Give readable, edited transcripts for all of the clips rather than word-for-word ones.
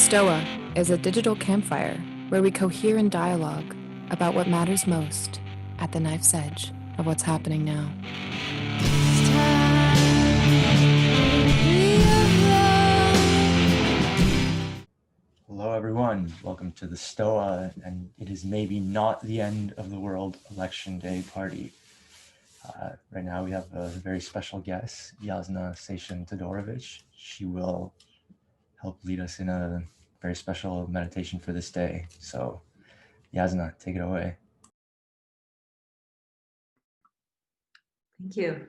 Stoa is a digital campfire where we cohere in dialogue about what matters most at the knife's edge of what's happening now. Hello everyone, welcome to the Stoa, and it is maybe not the end of the world election day party. Right now we have a very special guest, Jasna Seishin Todorović. She will help lead us in a very special meditation for this day. So Jasna, take it away. Thank you.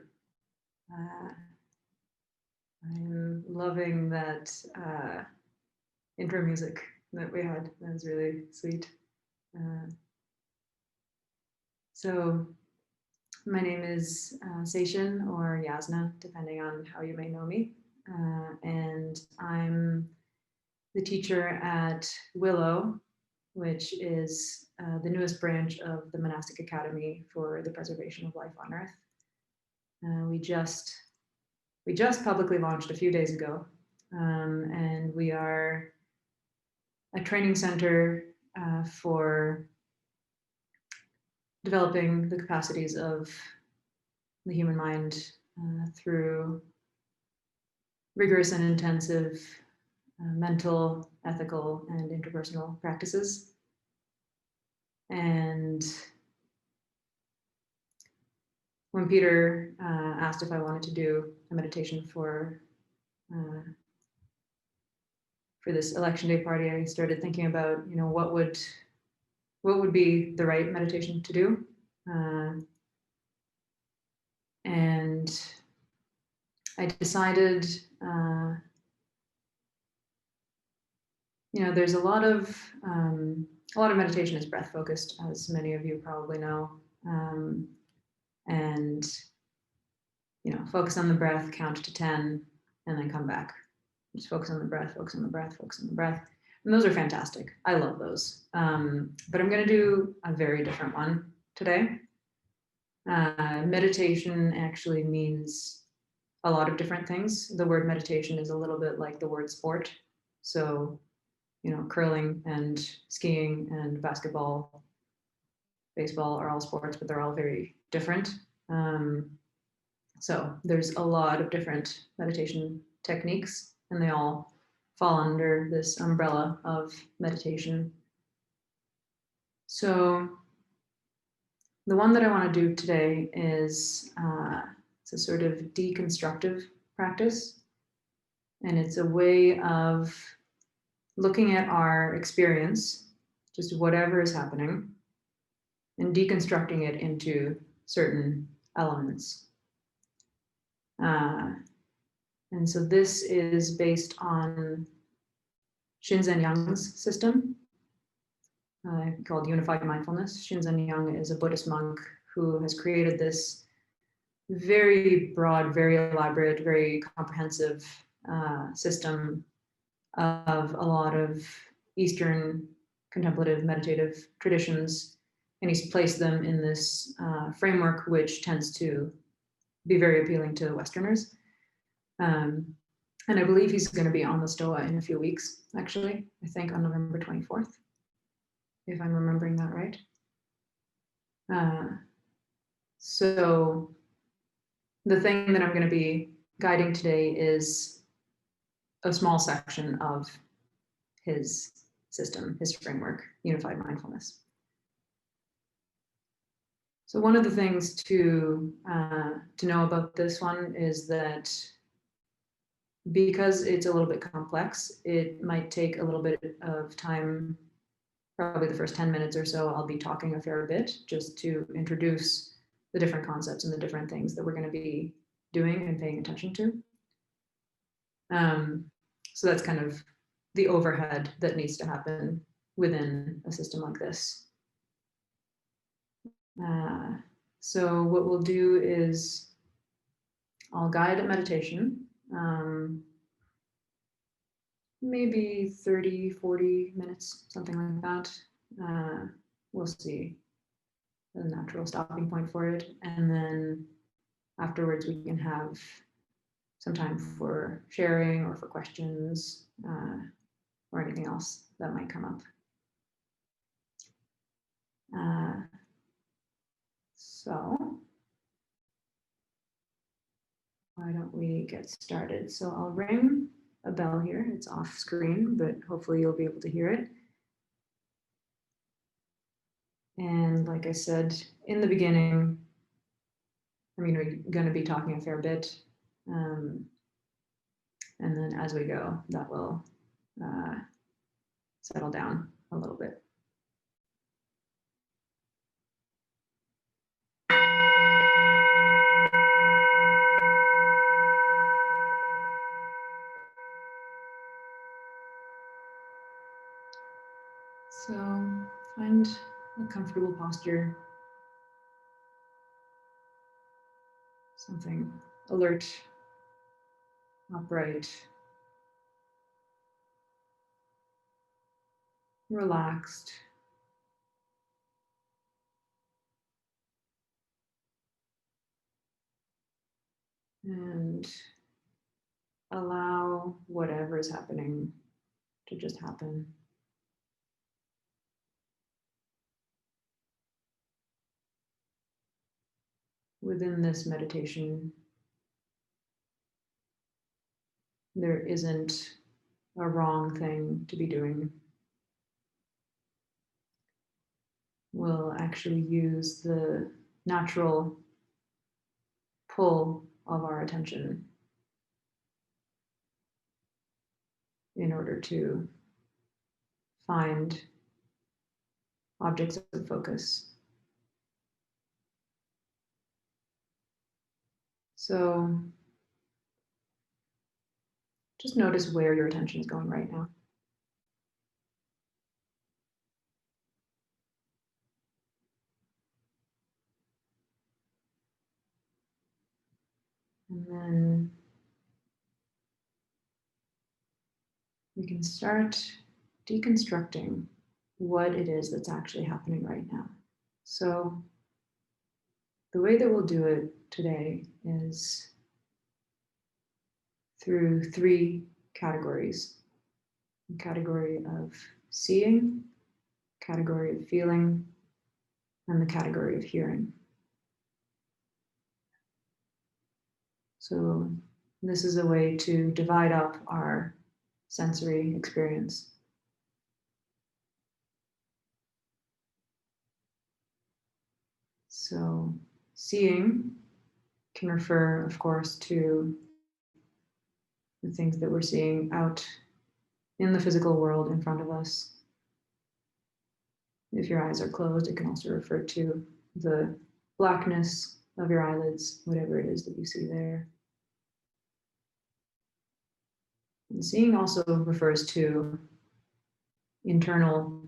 I'm loving that intro music that we had. That was really sweet. So my name is Seishin or Jasna, depending on how you may know me. And I'm the teacher at Willow, which is the newest branch of the Monastic Academy for the Preservation of Life on Earth. We just publicly launched a few days ago, and we are a training center for developing the capacities of the human mind through rigorous and intensive mental, ethical, and interpersonal practices. And when Peter asked if I wanted to do a meditation for this election day party, I started thinking about, what would be the right meditation to do, and I decided, there's a lot of meditation is breath focused, as many of you probably know. And focus on the breath, count to 10, and then come back. Just focus on the breath, focus on the breath, focus on the breath. And those are fantastic. I love those. But I'm going to do a very different one today. Meditation actually means a lot of different things. The word meditation is a little bit like the word sport. So, curling and skiing and basketball, baseball are all sports, but they're all very different. So there's a lot of different meditation techniques, and they all fall under this umbrella of meditation. So the one that I want to do today is it's a sort of deconstructive practice, and it's a way of looking at our experience, just whatever is happening, and deconstructing it into certain elements. And so this is based on Shinzen Young's system called Unified Mindfulness. Shinzen Young is a Buddhist monk who has created this very broad, very elaborate, very comprehensive system of a lot of Eastern contemplative meditative traditions. And he's placed them in this framework, which tends to be very appealing to Westerners. And I believe he's going to be on the Stoa in a few weeks, actually, I think on November 24th, if I'm remembering that right. So the thing that I'm going to be guiding today is a small section of his system, his framework, Unified Mindfulness. So one of the things to know about this one is that because it's a little bit complex, it might take a little bit of time. Probably the first 10 minutes or so, I'll be talking a fair bit just to introduce the different concepts and the different things that we're going to be doing and paying attention to. So that's kind of the overhead that needs to happen within a system like this. So what we'll do is I'll guide a meditation, maybe 30, 40 minutes, something like that. We'll see the natural stopping point for it. And then afterwards we can have some time for sharing or for questions. or anything else that might come up. So why don't we get started? So I'll ring a bell here. It's off screen, but hopefully you'll be able to hear it. And like I said in the beginning, we're going to be talking a fair bit. And then as we go, that will settle down a little bit. So find a comfortable posture, something alert, upright, relaxed. And allow whatever is happening to just happen. Within this meditation, there isn't a wrong thing to be doing. We'll actually use the natural pull of our attention in order to find objects of focus. So just notice where your attention is going right now. And then we can start deconstructing what it is that's actually happening right now. So the way that we'll do it today is through 3 categories. A category of seeing, category of feeling, and the category of hearing. So this is a way to divide up our sensory experience. So seeing can refer, of course, to the things that we're seeing out in the physical world in front of us. If your eyes are closed, it can also refer to the blackness of your eyelids, whatever it is that you see there. And seeing also refers to internal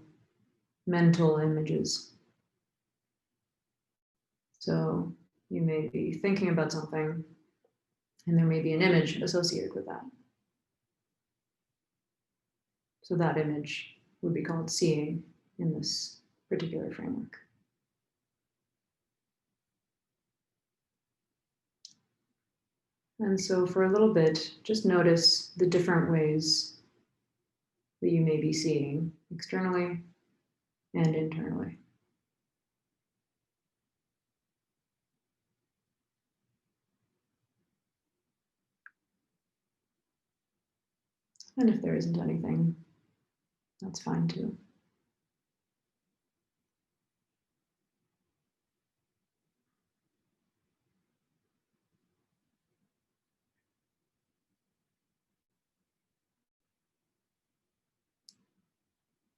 mental images. So you may be thinking about something, and there may be an image associated with that. So that image would be called seeing in this particular framework. And so for a little bit, just notice the different ways that you may be seeing externally and internally. And if there isn't anything, that's fine too.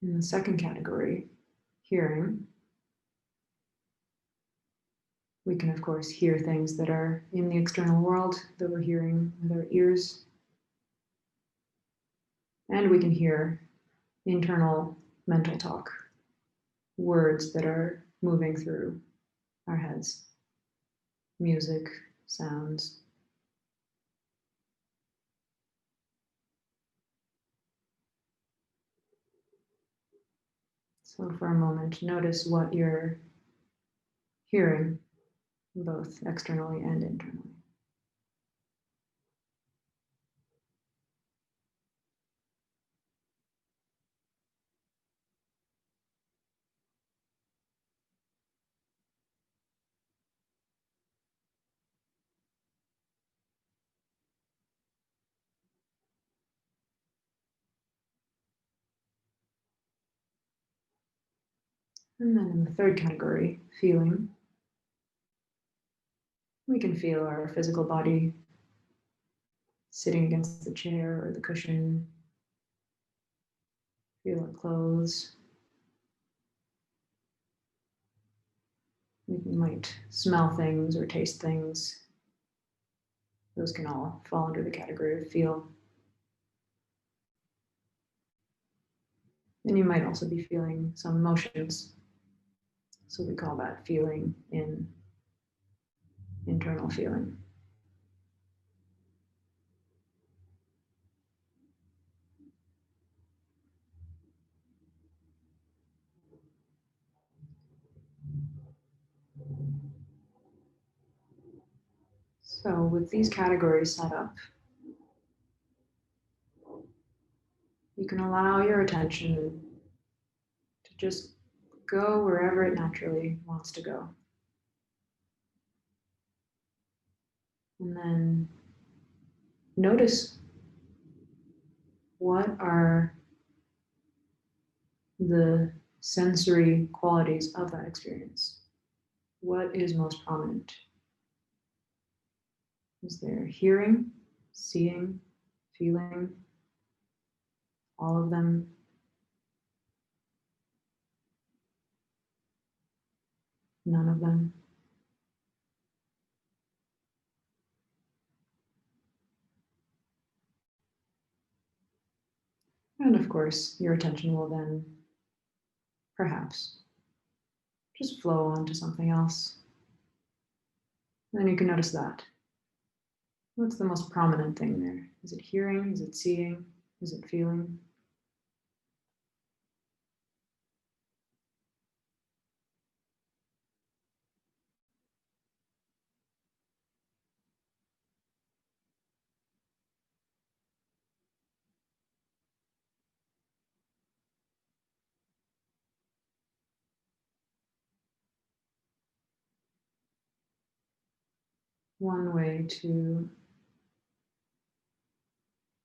In the second category, hearing, we can of course hear things that are in the external world that we're hearing with our ears. And we can hear internal mental talk, words that are moving through our heads, music, sounds. So for a moment, notice what you're hearing, both externally and internally. And then in the third category, feeling, we can feel our physical body sitting against the chair or the cushion, feel our clothes. We might smell things or taste things. Those can all fall under the category of feel. And you might also be feeling some emotions. So we call that feeling in internal feeling. So with these categories set up, you can allow your attention to just go wherever it naturally wants to go. And then notice what are the sensory qualities of that experience. What is most prominent? Is there hearing, seeing, feeling, all of them? None of them? And of course, your attention will then perhaps just flow on to something else. And then you can notice that. What's the most prominent thing there? Is it hearing? Is it seeing? Is it feeling? One way to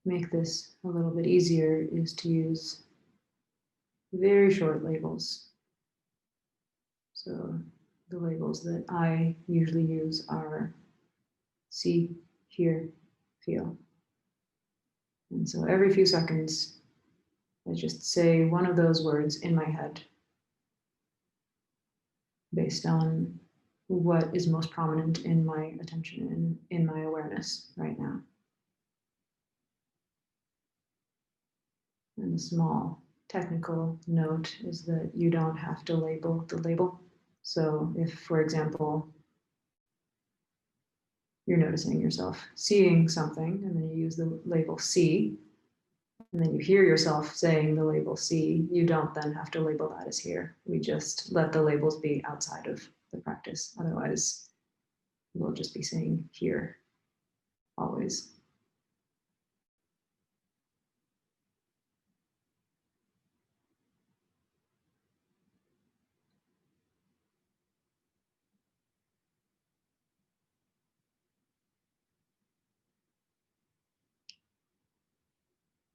make this a little bit easier is to use very short labels. So the labels that I usually use are see, hear, feel. And so every few seconds, I just say one of those words in my head based on what is most prominent in my attention and in my awareness right now. And a small technical note is that you don't have to label the label. So if, for example, you're noticing yourself seeing something and then you use the label see, and then you hear yourself saying the label see, you don't then have to label that as hear. We just let the labels be outside of the practice. Otherwise, we'll just be saying hear always.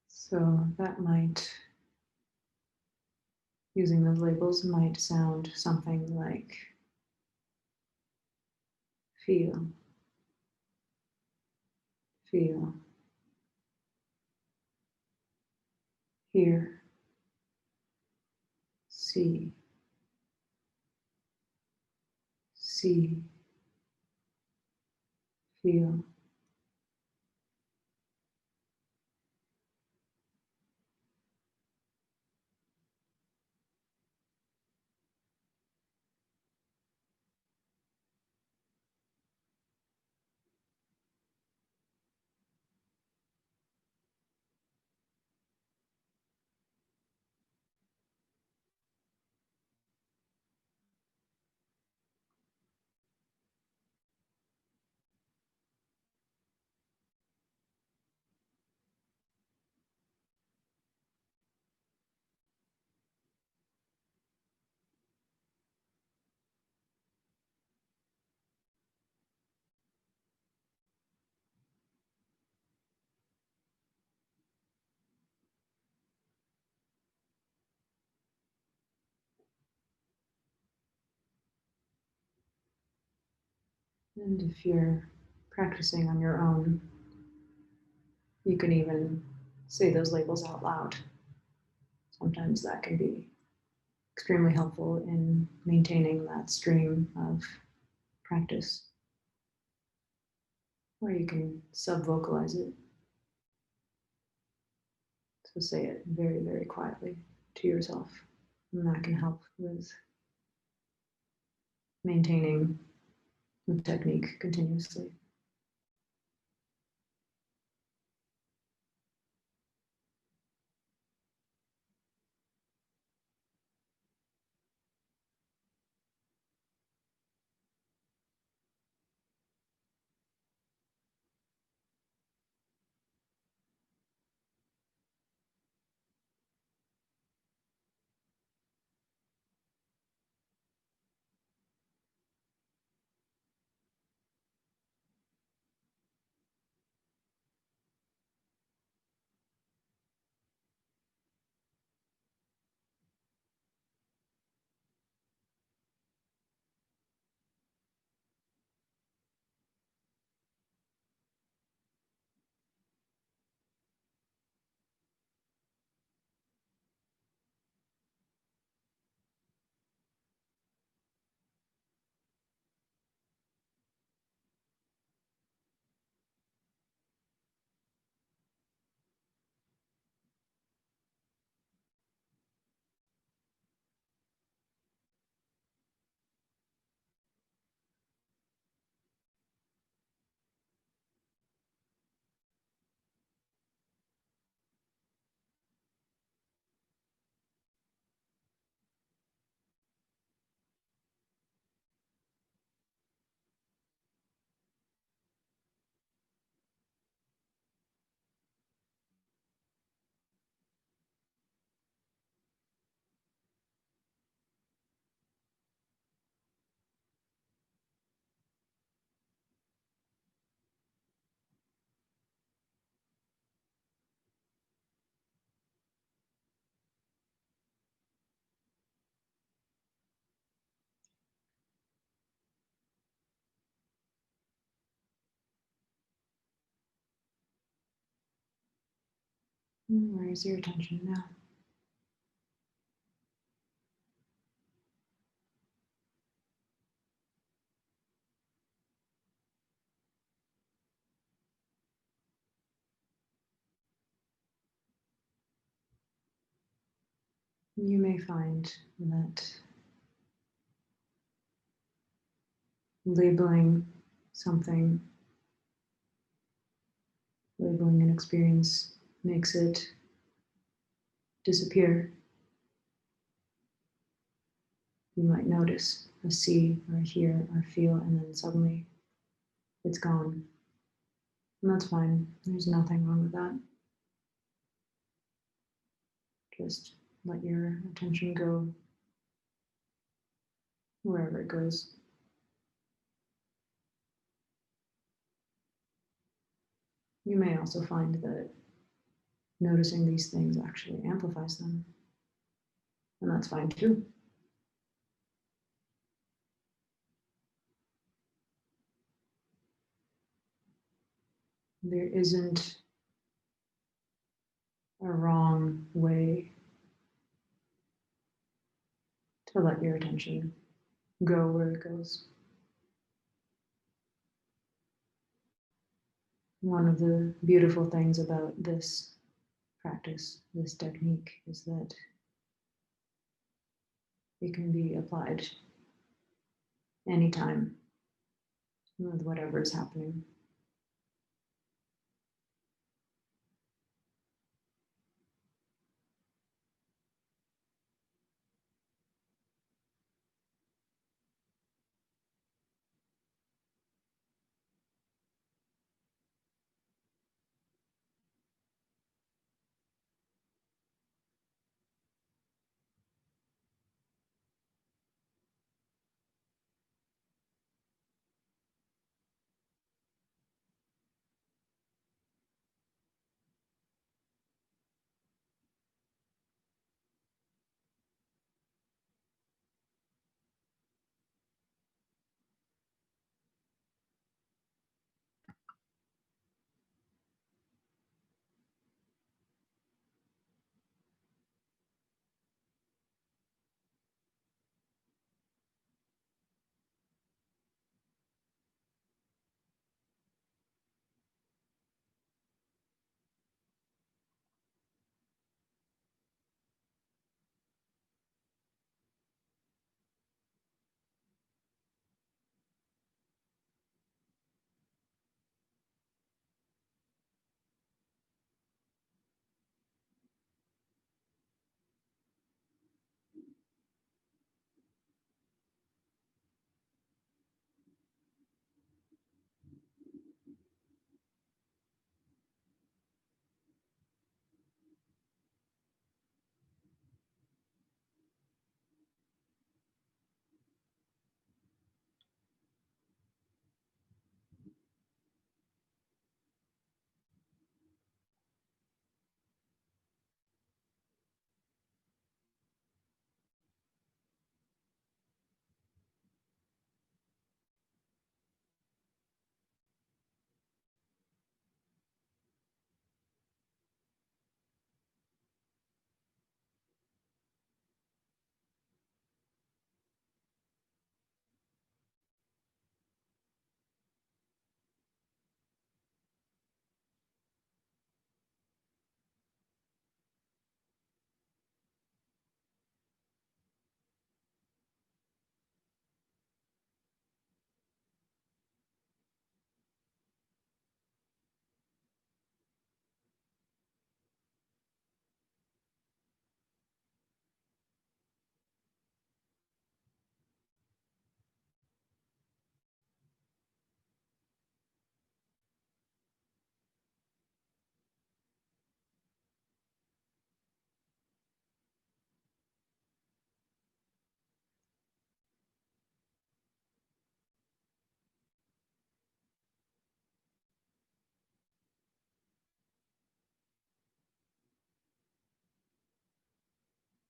So that might, using those labels might sound something like feel, feel, hear, see, see, feel. And if you're practicing on your own, you can even say those labels out loud. Sometimes that can be extremely helpful in maintaining that stream of practice. Or you can sub-vocalize it. So say it very, very quietly to yourself. And that can help with maintaining the technique continuously. Where is your attention now? You may find that labeling something, labeling an experience, makes it disappear. You might notice a see or a hear or feel, and then suddenly it's gone. And that's fine. There's nothing wrong with that. Just let your attention go wherever it goes. You may also find that noticing these things actually amplifies them. And that's fine too. There isn't a wrong way to let your attention go where it goes. One of the beautiful things about this practice, this technique, is that it can be applied anytime with whatever is happening.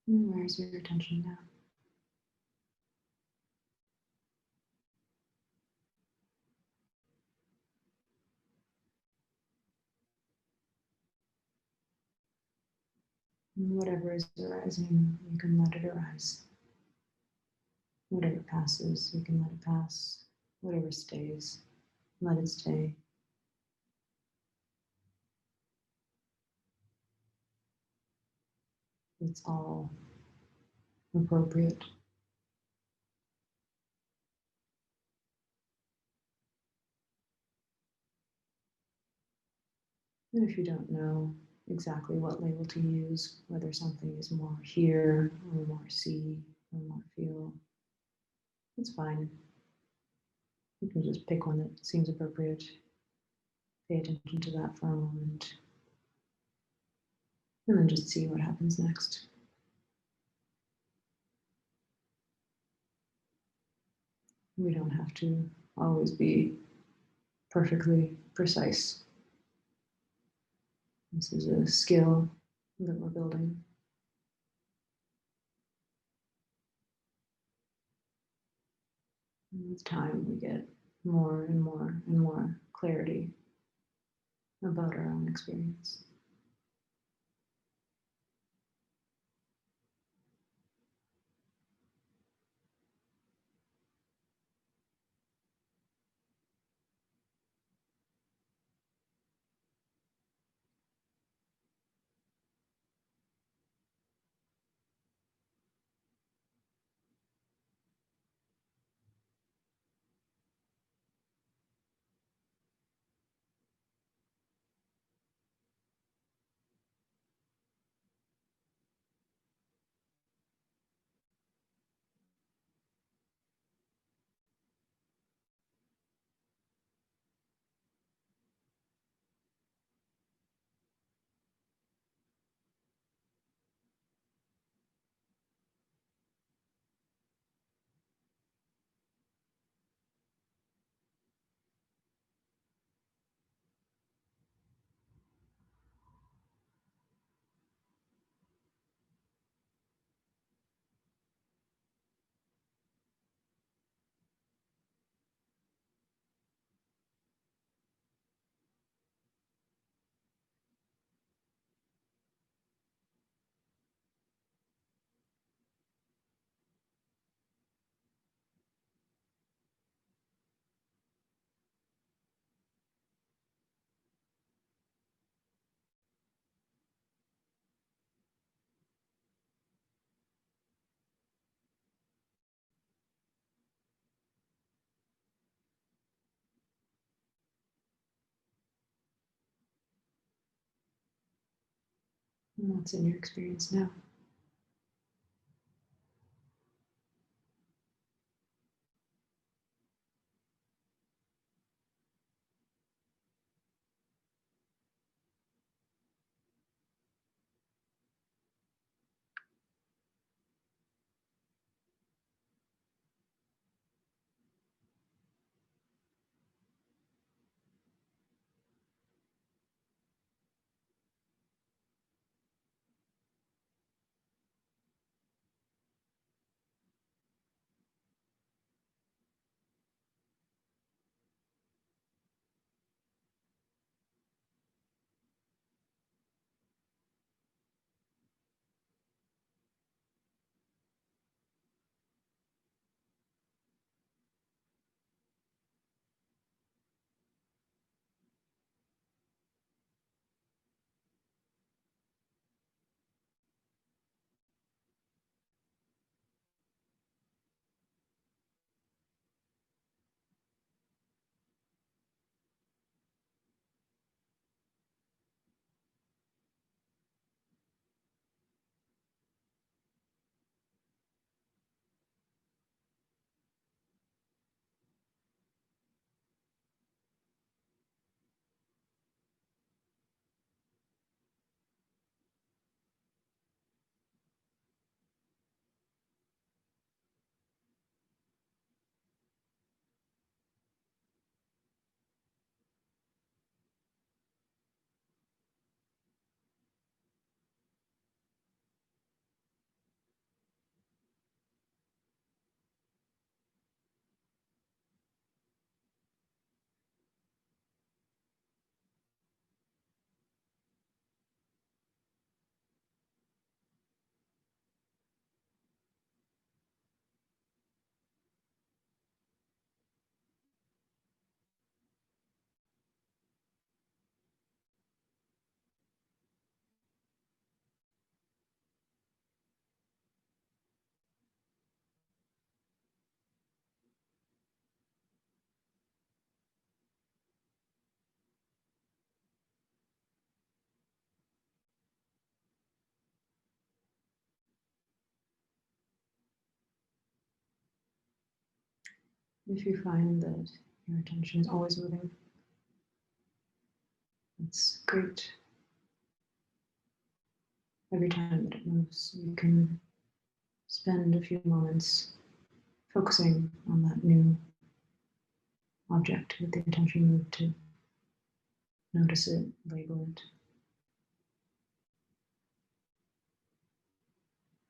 And where's your attention now? And whatever is arising, you can let it arise. Whatever passes, you can let it pass. Whatever stays, let it stay. It's all appropriate. And if you don't know exactly what label to use, whether something is more hear or more see or more feel, it's fine. You can just pick one that seems appropriate. Pay attention to that for a moment. And then just see what happens next. We don't have to always be perfectly precise. This is a skill that we're building. And with time, we get more and more and more clarity about our own experience. And what's in your experience now? If you find that your attention is always moving, that's great. Every time that it moves, you can spend a few moments focusing on that new object that the attention moved to. Notice it, label it.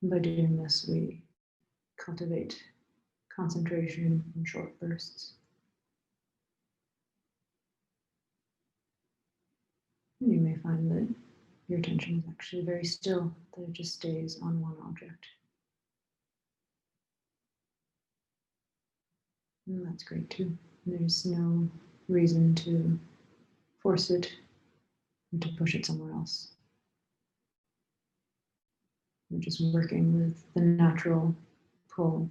And by doing this, we cultivate concentration in short bursts. And you may find that your attention is actually very still, that it just stays on one object. And that's great too. There's no reason to force it or to push it somewhere else. We're just working with the natural pull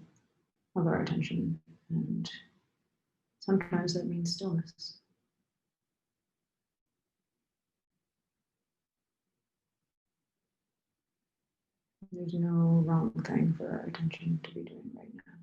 of our attention, and sometimes that means stillness. There's no wrong thing for our attention to be doing right now.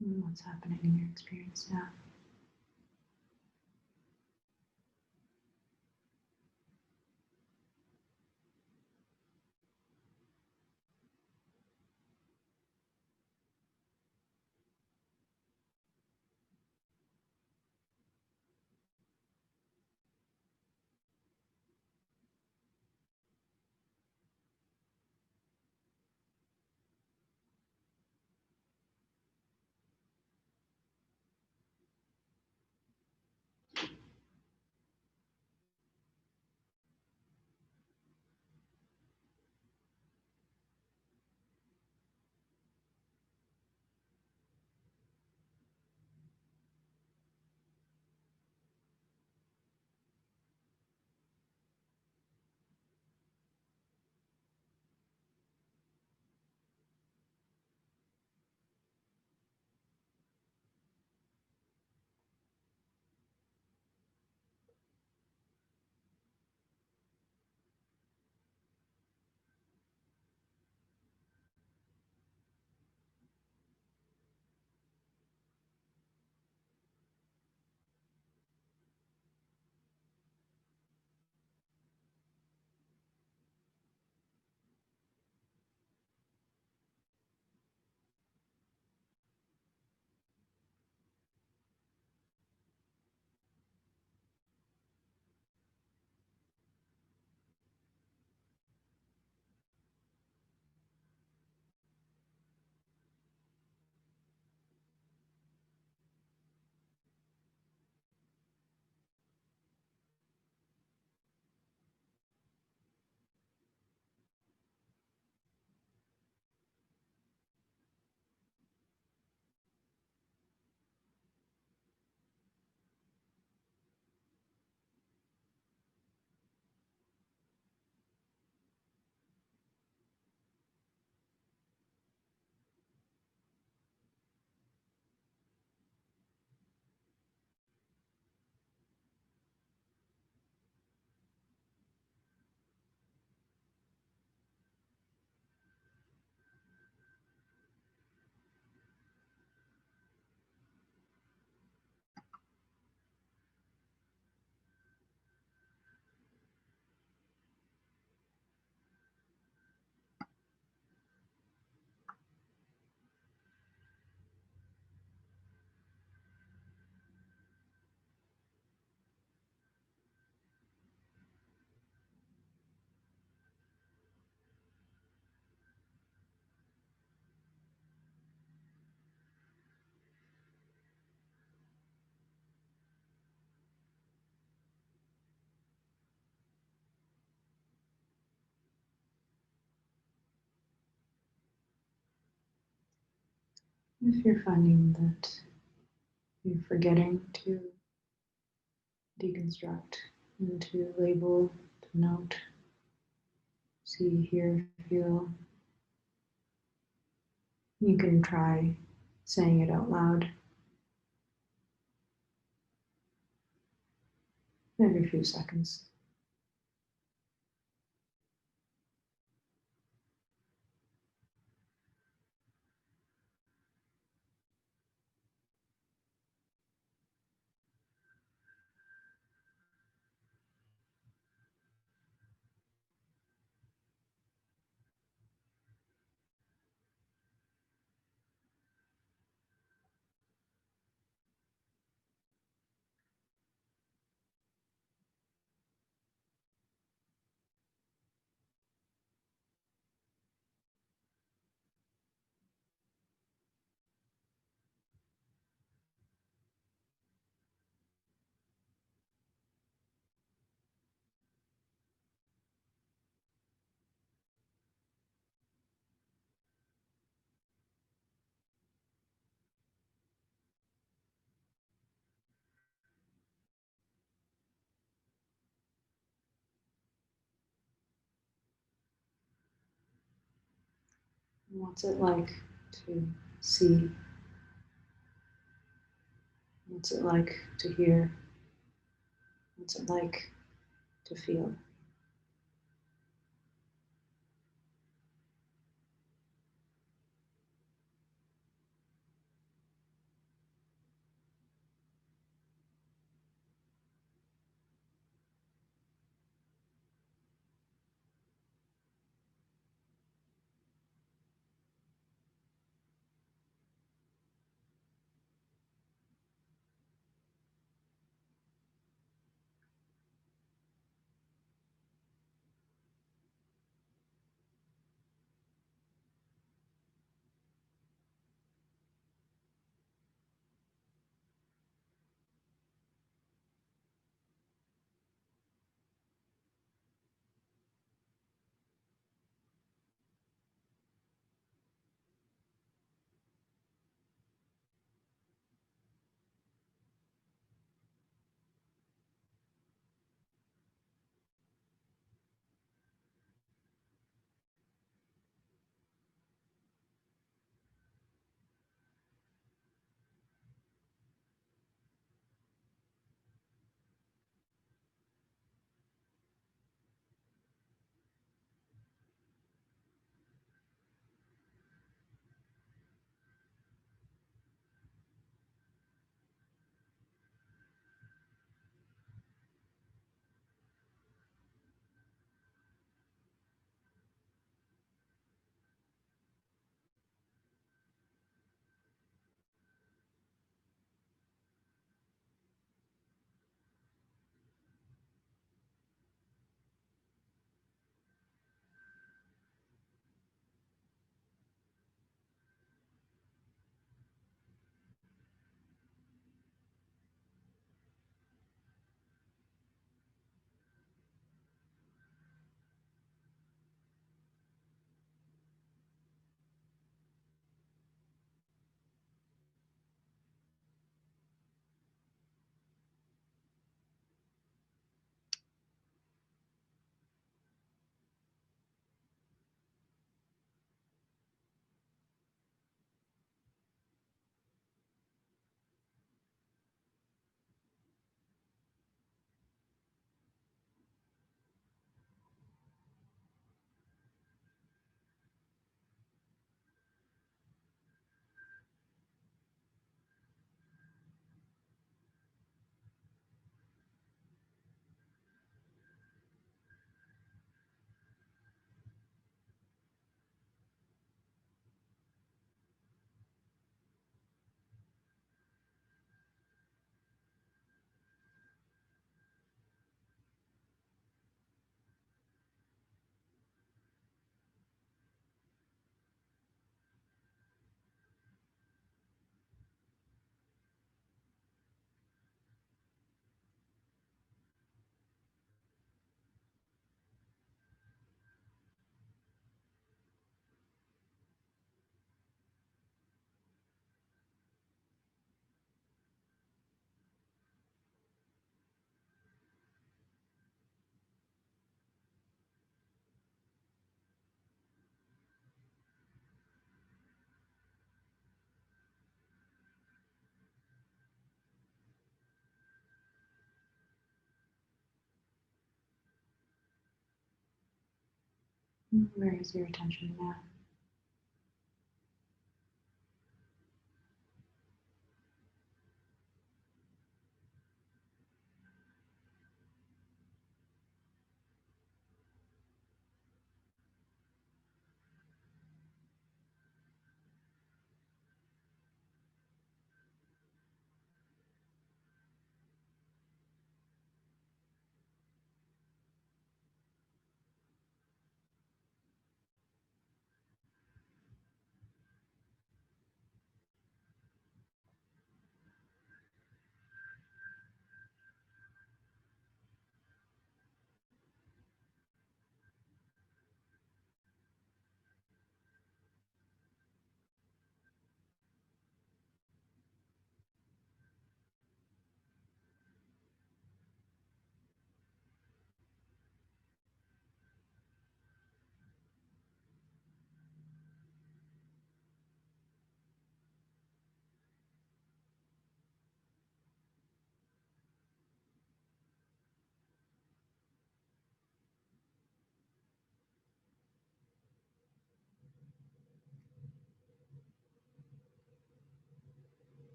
And what's happening in your experience now? If you're finding that you're forgetting to deconstruct and to label, to note, see, hear, feel, you can try saying it out loud every few seconds. What's it like to see? What's it like to hear? What's it like to feel? Where is your attention now?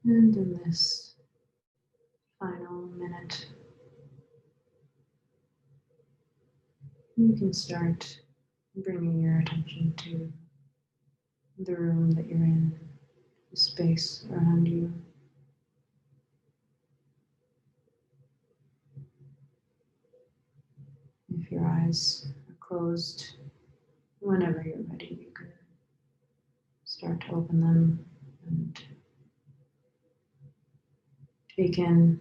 And in this final minute, you can start bringing your attention to the room that you're in, the space around you. If your eyes are closed, whenever you're ready, you can start to open them and take in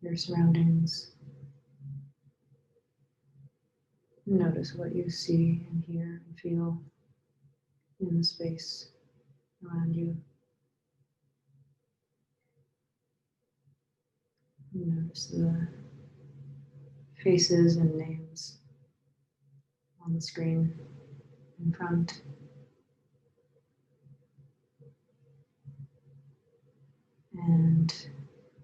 your surroundings. Notice what you see and hear and feel in the space around you. Notice the faces and names on the screen in front. And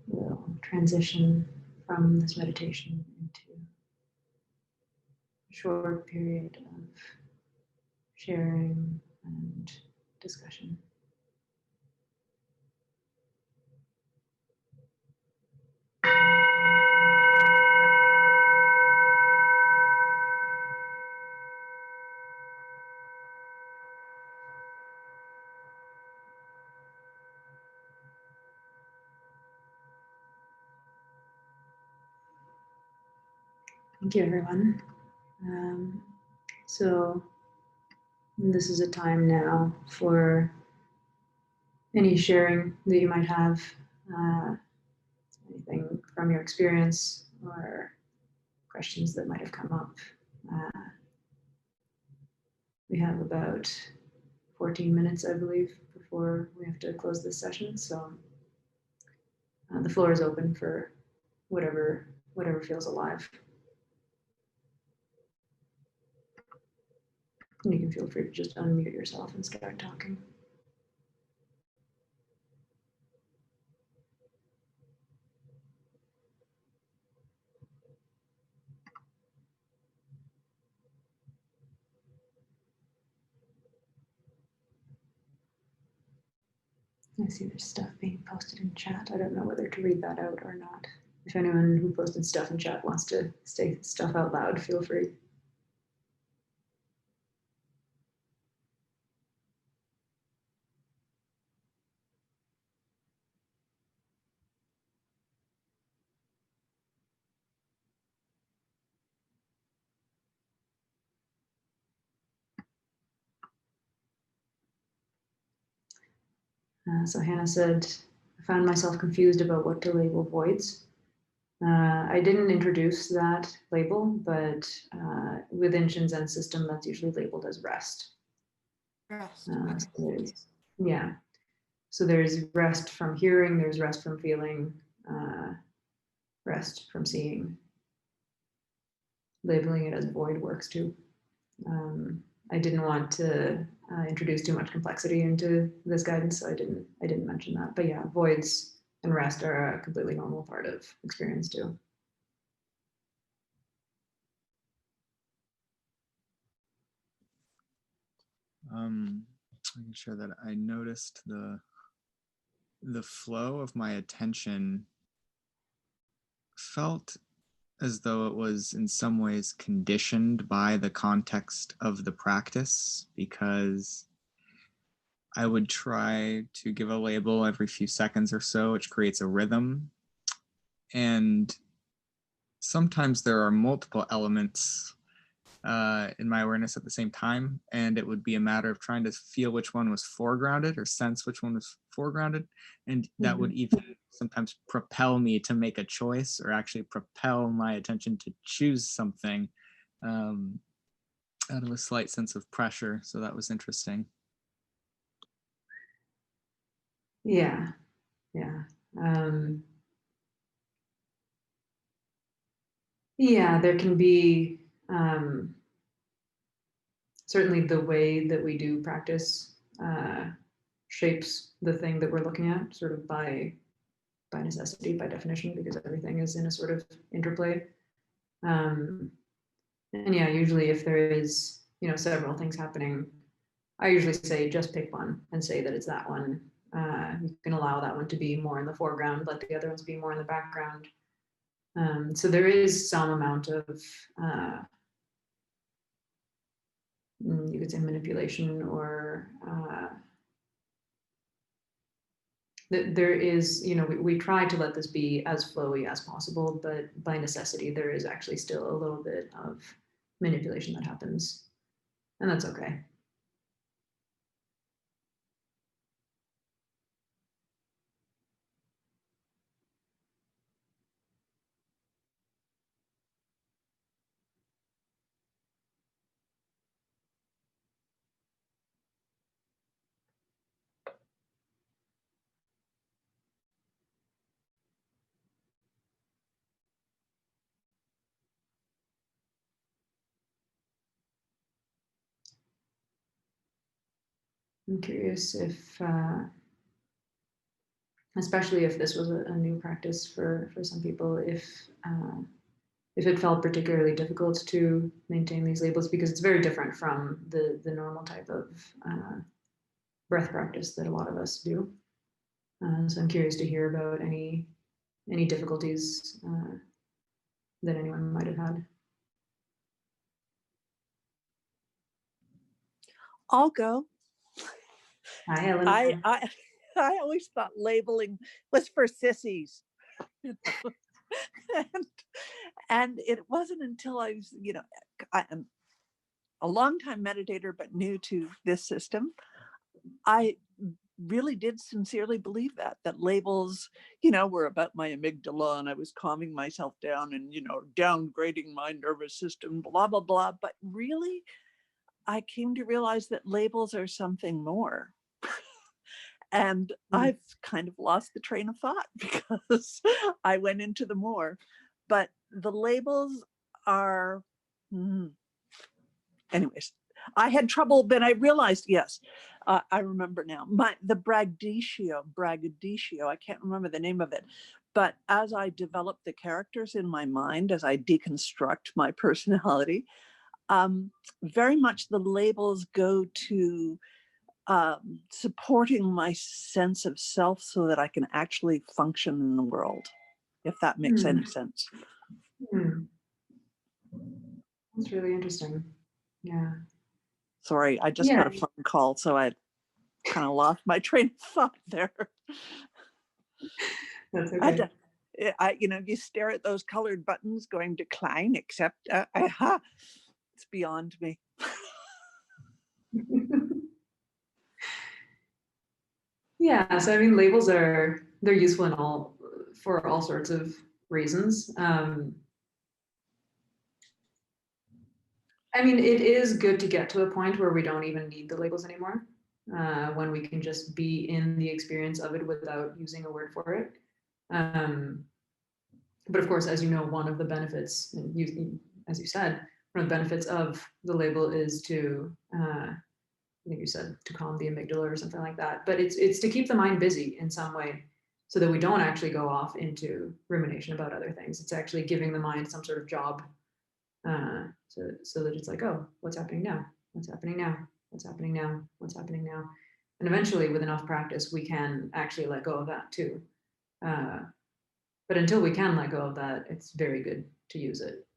we'll transition from this meditation into a short period of sharing and discussion. Thank you, everyone. So this is a time now for any sharing that you might have, anything from your experience or questions that might have come up. We have about 14 minutes, I believe, before we have to close this session. So the floor is open for whatever feels alive. And you can feel free to just unmute yourself and start talking. I see there's stuff being posted in chat. I don't know whether to read that out or not. If anyone who posted stuff in chat wants to say stuff out loud, feel free. So Hannah said, I found myself confused about what to label voids. I didn't introduce that label, but within Shinzen's system, that's usually labeled as rest. Rest. So yeah. So there's rest from hearing, there's rest from feeling, rest from seeing. Labeling it as void works too. I didn't want to introduce too much complexity into this guidance, so I didn't mention that. But yeah, voids and rest are a completely normal part of experience too. I can share that I noticed the flow of my attention felt as though it was in some ways conditioned by the context of the practice, because I would try to give a label every few seconds or so, which creates a rhythm. And sometimes there are multiple elements in my awareness at the same time, and it would be a matter of trying to feel which one was foregrounded or sense which one was foregrounded, and that would even sometimes propel me to make a choice, or actually propel my attention to choose something out of a slight sense of pressure. So that was interesting. Yeah. Yeah, there can be certainly the way that we do practice shapes the thing that we're looking at, sort of by necessity, by definition, because everything is in a sort of interplay. And yeah, usually if there is, several things happening, I usually say just pick one and say that it's that one. You can allow that one to be more in the foreground, let the other ones be more in the background. So there is some amount of, you could say, manipulation, or there is, we try to let this be as flowy as possible, but by necessity, there is actually still a little bit of manipulation that happens, and that's okay. I'm curious if, especially if this was a new practice for some people, if it felt particularly difficult to maintain these labels, because it's very different from the normal type of breath practice that a lot of us do. So I'm curious to hear about any difficulties that anyone might have had. I'll go. Hi, Ellen. I always thought labeling was for sissies. and it wasn't until I was, I am a long-time meditator, but new to this system, I really did sincerely believe that labels, were about my amygdala, and I was calming myself down and, downgrading my nervous system, blah, blah, blah. But really, I came to realize that labels are something more. And I've kind of lost the train of thought because I went into the more. But the labels are, anyways, I had trouble, but I realized, yes, I remember now, the braggadocio, I can't remember the name of it. But as I develop the characters in my mind, as I deconstruct my personality, very much the labels go to supporting my sense of self so that I can actually function in the world, if that makes any sense. That's really interesting. Yeah. Sorry, I just got a phone call, so I kind of lost my train of thought there. That's okay. You stare at those colored buttons going decline, accept, it's beyond me. Yeah, so I mean, labels they're useful for all sorts of reasons. I mean, it is good to get to a point where we don't even need the labels anymore, when we can just be in the experience of it without using a word for it. But of course, as you know, one of the benefits, as you said, one of the benefits of the label is to, I think you said, to calm the amygdala or something like that. But it's to keep the mind busy in some way, so that we don't actually go off into rumination about other things. It's actually giving the mind some sort of job, so that it's like, oh, what's happening now? What's happening now? what's happening now? What's happening now? And eventually, with enough practice, we can actually let go of that too. But until we can let go of that, it's very good to use it,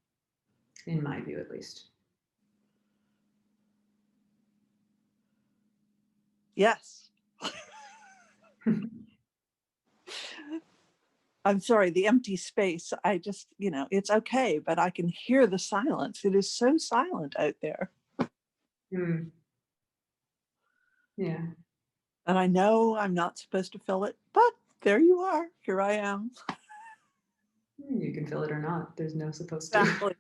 in my view, at least. Yes. I'm sorry, the empty space. I just, it's okay, but I can hear the silence. It is so silent out there. Mm. Yeah. And I know I'm not supposed to fill it, but there you are. Here I am. You can fill it or not. There's no supposed to. Exactly.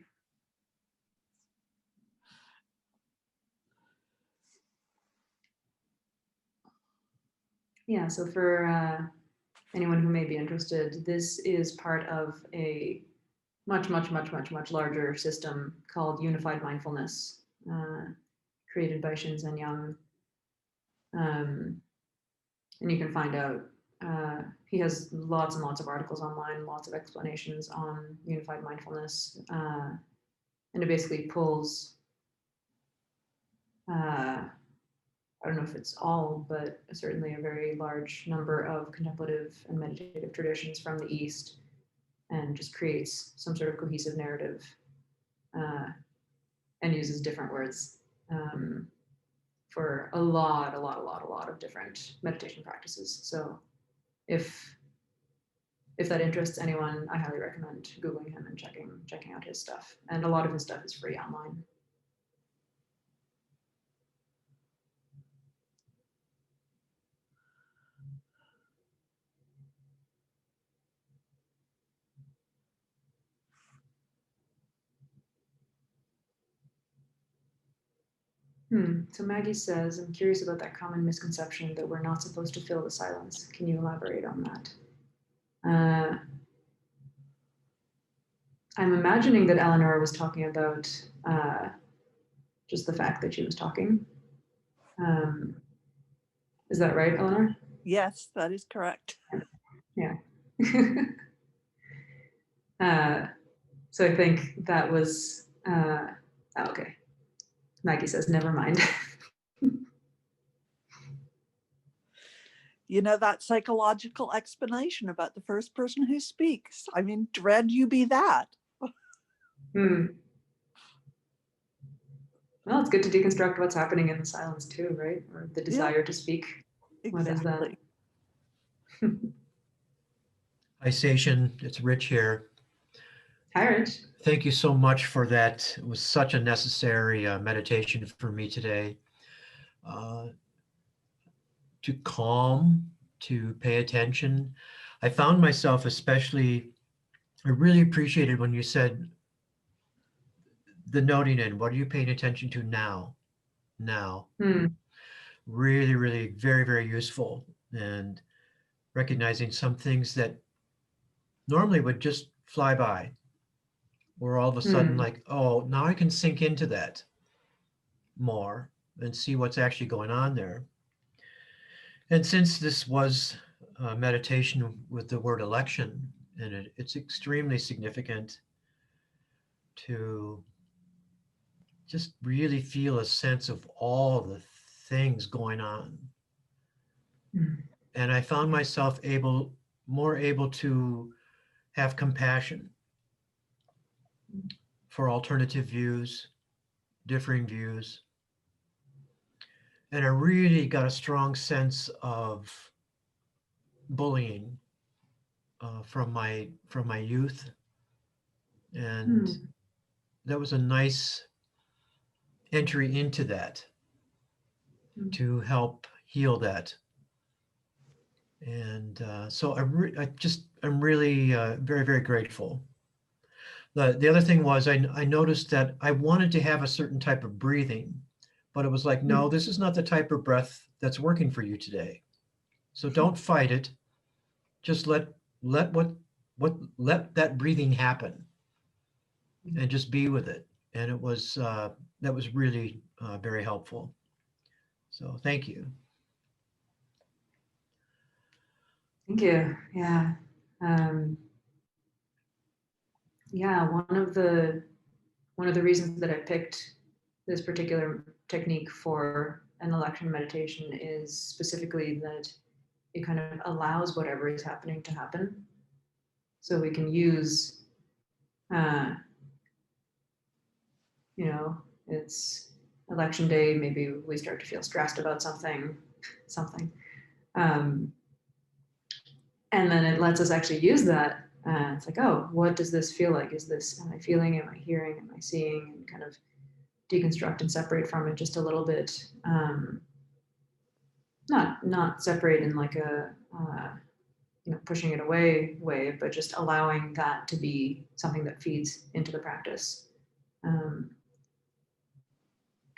Yeah, so for anyone who may be interested, this is part of a much larger system called Unified Mindfulness, created by Shinzen Young. And you can find out, he has lots and lots of articles online, lots of explanations on Unified Mindfulness. And it basically pulls, I don't know if it's all, but certainly a very large number of contemplative and meditative traditions from the East, and just creates some sort of cohesive narrative, and uses different words for a lot of different meditation practices. So if that interests anyone, I highly recommend Googling him and checking out his stuff. And a lot of his stuff is free online. So Maggie says, I'm curious about that common misconception that we're not supposed to fill the silence. Can you elaborate on that? I'm imagining that Eleanor was talking about just the fact that she was talking. Is that right, Eleanor? Yes, that is correct. Yeah. So I think that was, okay. Maggie says, never mind. That psychological explanation about the first person who speaks. I mean, dread you be that. Well, it's good to deconstruct what's happening in the silence too, right? Or the desire to speak. Exactly. What is that? Hi, Seishin. It's Rich here. Hi, Rich. Thank you so much for that. It was such a necessary meditation for me today. To calm, to pay attention. I found myself I really appreciated when you said the noting in, what are you paying attention to now? Now. Really, really, very, very useful. And recognizing some things that normally would just fly by. We're all of a sudden like, oh, now I can sink into that more and see what's actually going on there. And since this was a meditation with the word election in it, it's extremely significant to just really feel a sense of all the things going on. And I found myself more able to have compassion for alternative views, differing views. And I really got a strong sense of bullying from my youth, and that was a nice entry into that to help heal that. And so I'm really very, very grateful. The other thing was I noticed that I wanted to have a certain type of breathing, but it was like, no, this is not the type of breath that's working for you today. So don't fight it. Just let that breathing happen, and just be with it. And it was that was really very helpful. So thank you. Thank you. Yeah. Yeah, one of the reasons that I picked this particular technique for an election meditation is specifically that it kind of allows whatever is happening to happen. So we can use, it's election day, maybe we start to feel stressed about something. And then it lets us actually use that. It's like, oh, what does this feel like? Am I feeling, am I hearing, am I seeing, and kind of deconstruct and separate from it just a little bit. Not separate in like a, pushing it away way, but just allowing that to be something that feeds into the practice.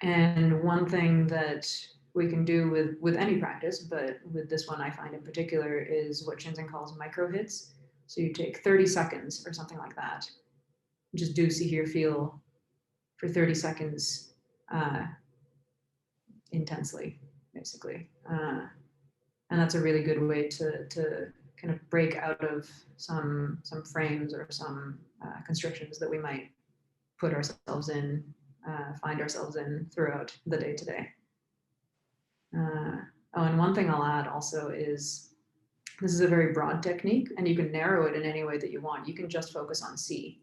And one thing that we can do with any practice, but with this one I find in particular, is what Shinzen calls micro hits. So you take 30 seconds or something like that. Just do, see, hear, feel for 30 seconds intensely, basically. And that's a really good way to kind of break out of some frames or some constrictions that we might put ourselves in, find ourselves in throughout the day to day. And one thing I'll add also is, this is a very broad technique, and you can narrow it in any way that you want. You can just focus on see.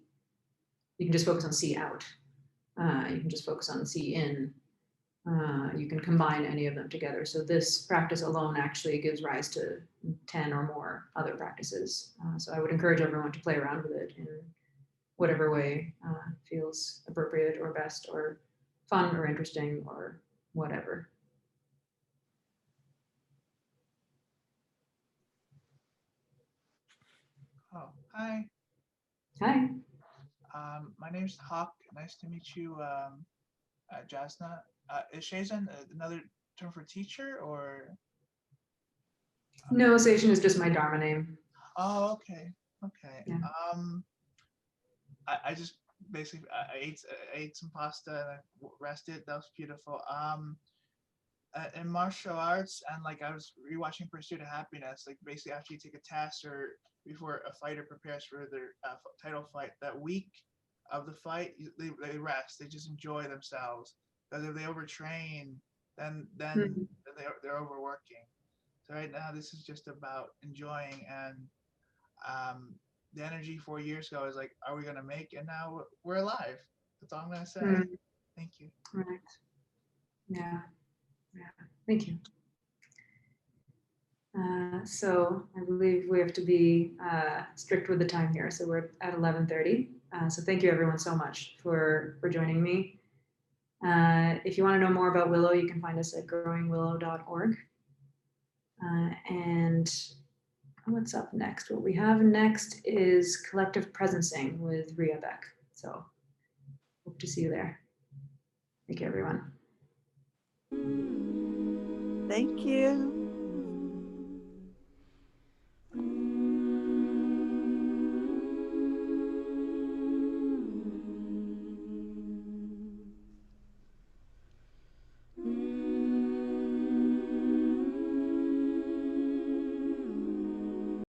You can just focus on see out. You can just focus on see in. You can combine any of them together. So this practice alone actually gives rise to 10 or more other practices. So I would encourage everyone to play around with it in whatever way feels appropriate or best or fun or interesting or whatever. Oh, hi. Hi. My name's Hawk. Nice to meet you, Jasna. Is Seishin another term for teacher, or? No, Seishin is just my Dharma name. Oh, okay. Okay. Yeah. I just basically I ate some pasta and I rested. That was beautiful. In martial arts, and like I was rewatching Pursuit of Happiness, like basically after you take a test or before a fighter prepares for their title fight, that week of the fight, they rest, they just enjoy themselves. Because if they overtrain, then they're overworking. So right now, this is just about enjoying, and the energy 4 years ago is like, are we gonna make it? And now we're alive. That's all I'm gonna say. Thank you. Right. Yeah. Thank you. So I believe we have to be strict with the time here. So we're at 11:30. So thank you everyone so much for joining me. If you want to know more about Willow, you can find us at growingwillow.org. And what's up next? What we have next is collective presencing with Ria Beck. So hope to see you there. Thank you, everyone. Thank you.